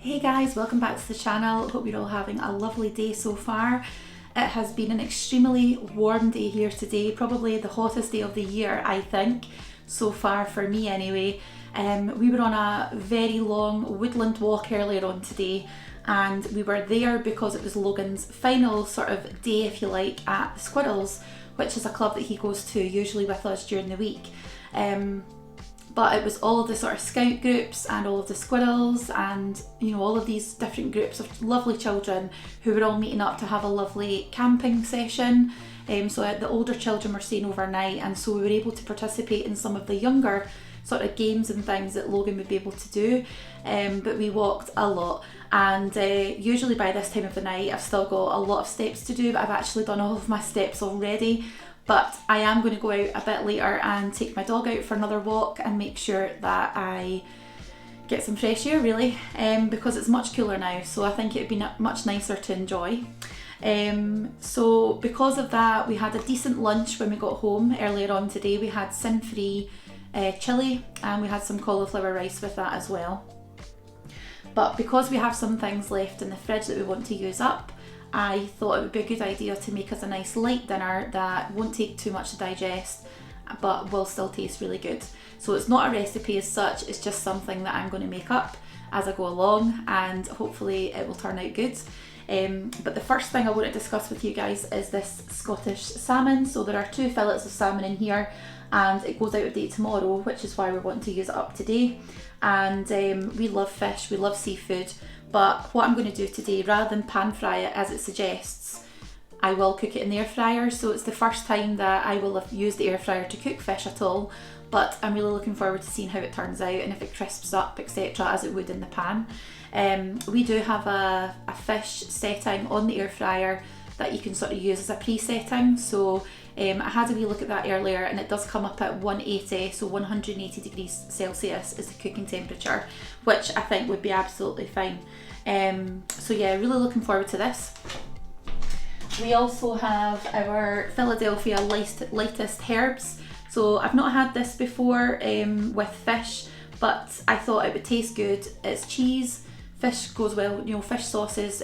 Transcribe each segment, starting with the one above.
Hey guys, welcome back to the channel. Hope you're all having a lovely day so far. It has been an extremely warm day here today, probably the hottest day of the year I think, so far for me anyway. We were on a very long woodland walk earlier on today, and we were there because it was Logan's final sort of day, if you like, at the Squirrels, which is a club that he goes to usually with us during the week. But it was all of the sort of scout groups and all of the squirrels and, you know, all of these different groups of lovely children who were all meeting up to have a lovely camping session. So the older children were staying overnight, and so we were able to participate in some of the younger sort of games and things that Logan would be able to do. But we walked a lot, and usually by this time of the night I've still got a lot of steps to do, but I've actually done all of my steps already. But I am going to go out a bit later and take my dog out for another walk and make sure that I get some fresh air really, because it's much cooler now, so I think it would be much nicer to enjoy. So because of that, we had a decent lunch when we got home earlier on today. We had sin-free chilli, and we had some cauliflower rice with that as well. But because we have some things left in the fridge that we want to use up, I thought it would be a good idea to make us a nice light dinner that won't take too much to digest but will still taste really good. So it's not a recipe as such, it's just something that I'm going to make up as I go along, and hopefully it will turn out good. But the first thing I want to discuss with you guys is this Scottish salmon. So there are 2 fillets of salmon in here, and it goes out of date tomorrow, which is why we're wanting to use it up today. And we love fish, we love seafood, but what I'm going to do today, rather than pan fry it as it suggests, I will cook it in the air fryer. So it's the first time that I will have used the air fryer to cook fish at all, but I'm really looking forward to seeing how it turns out and if it crisps up, etc., as it would in the pan. We do have a fish setting on the air fryer that you can sort of use as a pre-setting. So I had a wee look at that earlier, and it does come up at 180, so 180 degrees Celsius is the cooking temperature, which I think would be absolutely fine. So yeah, really looking forward to this. We also have our Philadelphia lightest herbs. So I've not had this before with fish, but I thought it would taste good. It's cheese. Fish goes well, you know, fish sauces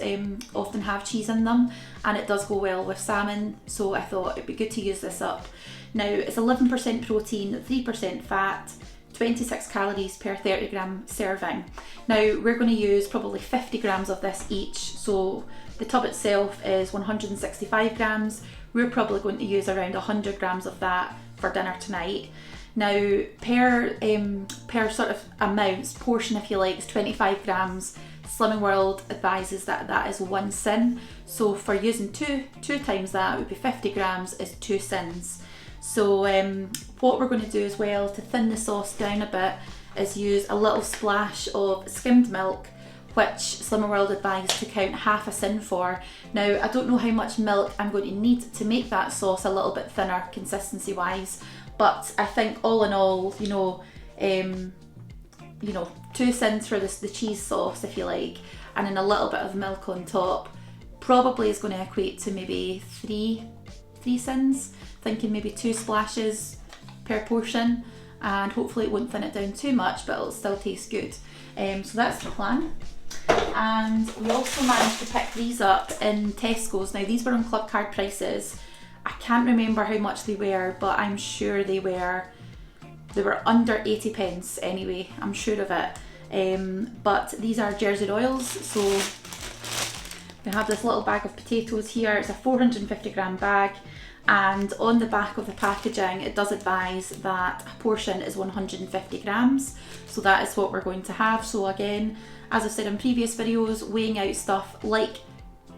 often have cheese in them, and it does go well with salmon, so I thought it'd be good to use this up. Now, it's 11% protein, 3% fat, 26 calories per 30 gram serving. Now, we're going to use probably 50 grams of this each, so the tub itself is 165 grams. We're probably going to use around 100 grams of that for dinner tonight. Now, per sort of amounts, portion if you like, is 25 grams. Slimming World advises that that is 1 Syn. So for using two times that, it would be 50 grams is 2 Syns. So what we're going to do as well to thin the sauce down a bit is use a little splash of skimmed milk, which Slimming World advised to count half a Syn for. Now, I don't know how much milk I'm going to need to make that sauce a little bit thinner consistency wise, but I think all in all, 2 Syns for the cheese sauce, if you like, and then a little bit of milk on top, probably is going to equate to maybe three Syns. Thinking maybe 2 splashes per portion, and hopefully it won't thin it down too much, but it'll still taste good. So that's the plan. And we also managed to pick these up in Tesco's. Now, these were on club card prices. I can't remember how much they were, but I'm sure they were under 80 pence anyway, I'm sure of it. But these are Jersey Royals. So we have this little bag of potatoes here. It's a 450 gram bag, and on the back of the packaging it does advise that a portion is 150 grams. So that is what we're going to have. So again, as I've said in previous videos, weighing out stuff like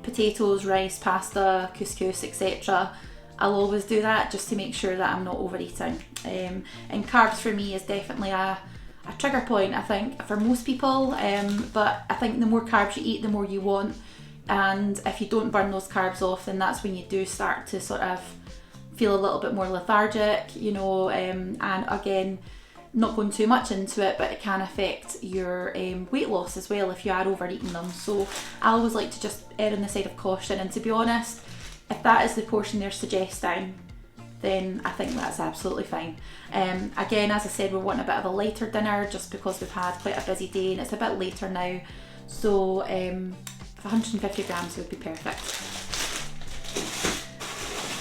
potatoes, rice, pasta, couscous, etc., I'll always do that just to make sure that I'm not overeating. And carbs for me is definitely a trigger point, I think, for most people. But I think the more carbs you eat, the more you want. And if you don't burn those carbs off, then that's when you do start to sort of feel a little bit more lethargic, and again, not going too much into it, but it can affect your weight loss as well if you are overeating them. So I always like to just err on the side of caution, and to be honest, if that is the portion they're suggesting, then I think that's absolutely fine. Again, as I said, we're wanting a bit of a lighter dinner just because we've had quite a busy day and it's a bit later now. So 150 grams would be perfect.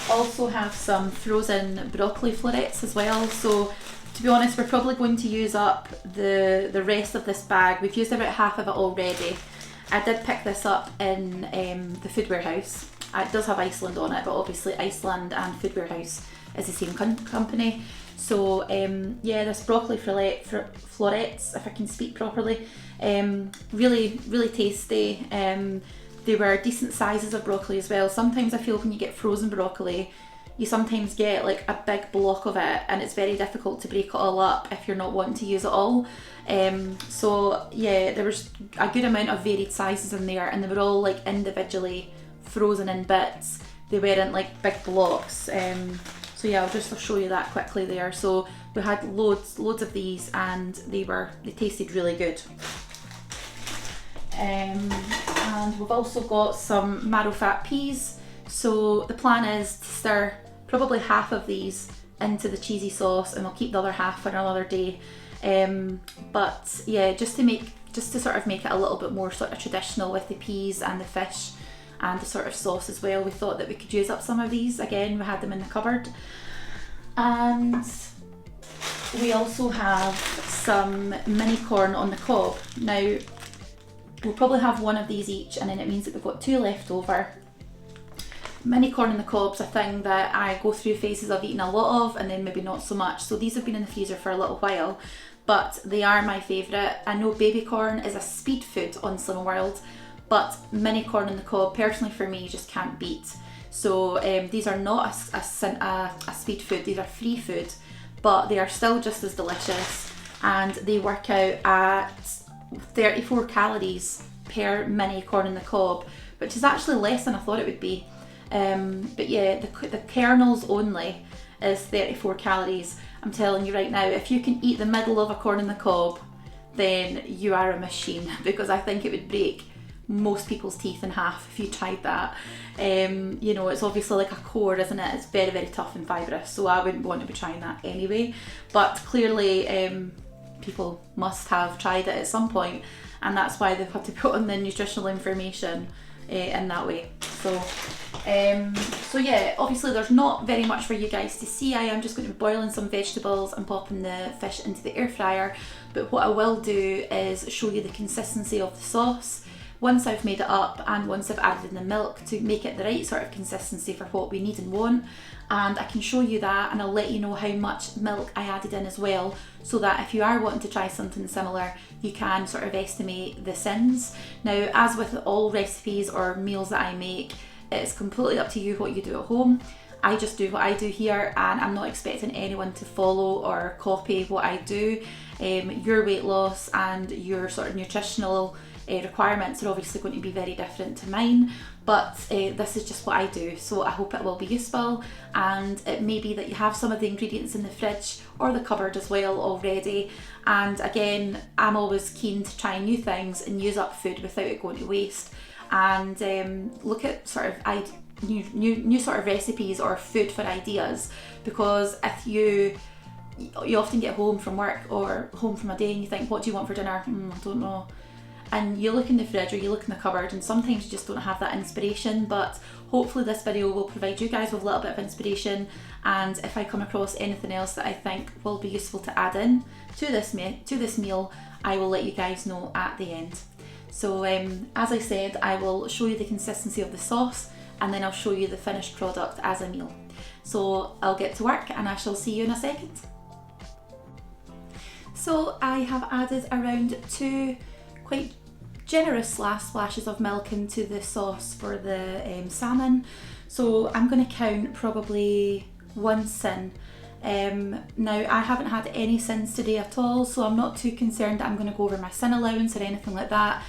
Also have some frozen broccoli florets as well. So to be honest, we're probably going to use up the rest of this bag. We've used about half of it already. I did pick this up in the Food Warehouse. It does have Iceland on it, but obviously Iceland and Food Warehouse is the same company. So yeah, this broccoli florets, if I can speak properly, really, really tasty. They were decent sizes of broccoli as well. Sometimes I feel when you get frozen broccoli, you sometimes get like a big block of it, and it's very difficult to break it all up if you're not wanting to use it all. So yeah, there was a good amount of varied sizes in there, and they were all like individually frozen in bits. They weren't like big blocks. So yeah, I'll show you that quickly there. So we had loads of these, and they tasted really good. And we've also got some marrow fat peas. So the plan is to stir probably half of these into the cheesy sauce, and we'll keep the other half for another day. But yeah, just to sort of make it a little bit more sort of traditional with the peas and the fish and the sort of sauce as well, we thought that we could use up some of these. Again, we had them in the cupboard. And we also have some mini corn on the cob. Now, we'll probably have one of these each, and then it means that we've got 2 left over. Mini corn on the cob's a thing that I go through phases of eating a lot of, and then maybe not so much. So these have been in the freezer for a little while, but they are my favourite. I know baby corn is a speed food on Slimming World, but mini corn on the cob, personally for me, just can't beat. So these are not a speed food, these are free food, but they are still just as delicious, and they work out at 34 calories per mini corn on the cob, which is actually less than I thought it would be. But yeah, the kernels only is 34 calories. I'm telling you right now, if you can eat the middle of a corn on the cob, then you are a machine, because I think it would break most people's teeth in half if you tried that. You know, it's obviously like a core, isn't it? It's very, very tough and fibrous, so I wouldn't want to be trying that anyway. But clearly people must have tried it at some point, and that's why they've had to put on the nutritional information in that way. So yeah, obviously there's not very much for you guys to see. I am just going to be boiling some vegetables and popping the fish into the air fryer, but what I will do is show you the consistency of the sauce once I've made it up, and once I've added in the milk to make it the right sort of consistency for what we need and want. And I can show you that, and I'll let you know how much milk I added in as well, so that if you are wanting to try something similar, you can sort of estimate the sins. Now, as with all recipes or meals that I make, it's completely up to you what you do at home. I just do what I do here, and I'm not expecting anyone to follow or copy what I do. Your weight loss and your sort of nutritional requirements are obviously going to be very different to mine, but this is just what I do, so I hope it will be useful. And it may be that you have some of the ingredients in the fridge or the cupboard as well already, and again, I'm always keen to try new things and use up food without it going to waste, and look at sort of new sort of recipes or food for ideas, because if you often get home from work or home from a day and you think, what do you want for dinner? I don't know. And you look in the fridge or you look in the cupboard, and sometimes you just don't have that inspiration. But hopefully this video will provide you guys with a little bit of inspiration, and if I come across anything else that I think will be useful to add in to this meal, I will let you guys know at the end. So as I said, I will show you the consistency of the sauce, and then I'll show you the finished product as a meal. So I'll get to work, and I shall see you in a second. So I have added around 2 quite generous splashes of milk into the sauce for the salmon. So I'm going to count probably 1 Syn. Now, I haven't had any Syns today at all, so I'm not too concerned that I'm going to go over my Syn allowance or anything like that.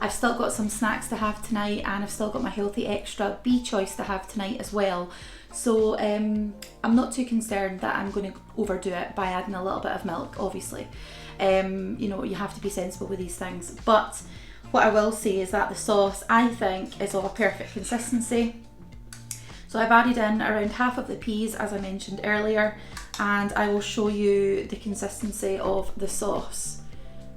I've still got some snacks to have tonight, and I've still got my healthy extra B choice to have tonight as well. So I'm not too concerned that I'm going to overdo it by adding a little bit of milk, obviously. You know, you have to be sensible with these things. But what I will say is that the sauce, I think, is of a perfect consistency. So I've added in around half of the peas, as I mentioned earlier, and I will show you the consistency of the sauce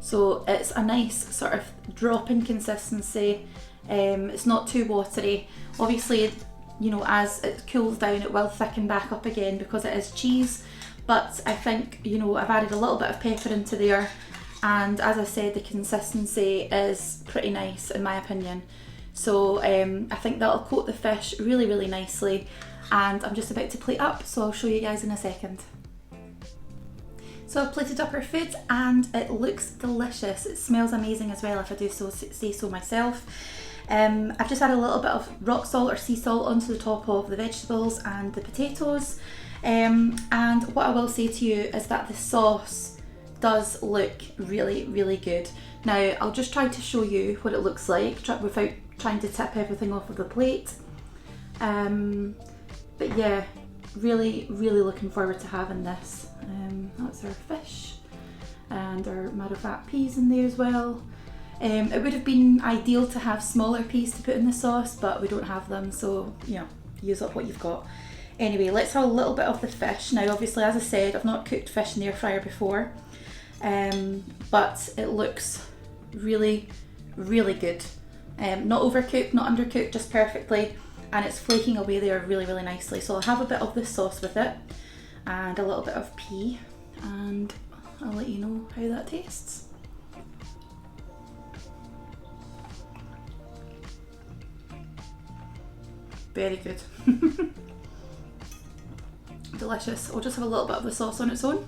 So it's a nice sort of drop-in consistency. It's not too watery. Obviously, you know, as it cools down it will thicken back up again because it is cheese, but I think, you know, I've added a little bit of pepper into there, and as I said, the consistency is pretty nice in my opinion. So I think that'll coat the fish really, really nicely, and I'm just about to plate up, so I'll show you guys in a second. So I've plated up our food and it looks delicious. It smells amazing as well, if I do say so myself. I've just added a little bit of rock salt or sea salt onto the top of the vegetables and the potatoes. And what I will say to you is that the sauce does look really, really good. Now I'll just try to show you what it looks like without trying to tip everything off of the plate. But yeah, really, really looking forward to having this. That's our fish and our marrowfat peas in there as well. It would have been ideal to have smaller peas to put in the sauce, but we don't have them, so you know, use up what you've got. Anyway, let's have a little bit of the fish. Now obviously, as I said, I've not cooked fish in the air fryer before, but it looks really, really good. Not overcooked, not undercooked, just perfectly, and it's flaking away there really, really nicely. So I'll have a bit of the sauce with it and a little bit of pea, and I'll let you know how that tastes. Very good. Delicious. I'll just have a little bit of the sauce on its own.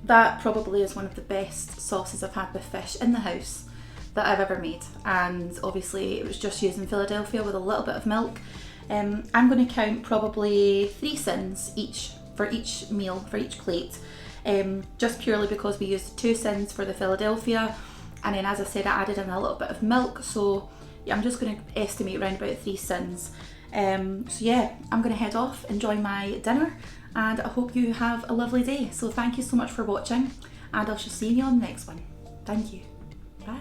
That probably is one of the best sauces I've had with fish in the house that I've ever made, and obviously it was just using Philadelphia with a little bit of milk. I'm going to count probably 3 Syns each for each meal, for each plate, just purely because we used 2 Syns for the Philadelphia, and then as I said, I added in a little bit of milk, so yeah, I'm just going to estimate around about 3 Syns. So yeah, I'm going to head off, enjoy my dinner, and I hope you have a lovely day. So thank you so much for watching, and I shall see you on the next one. Thank you. Bye.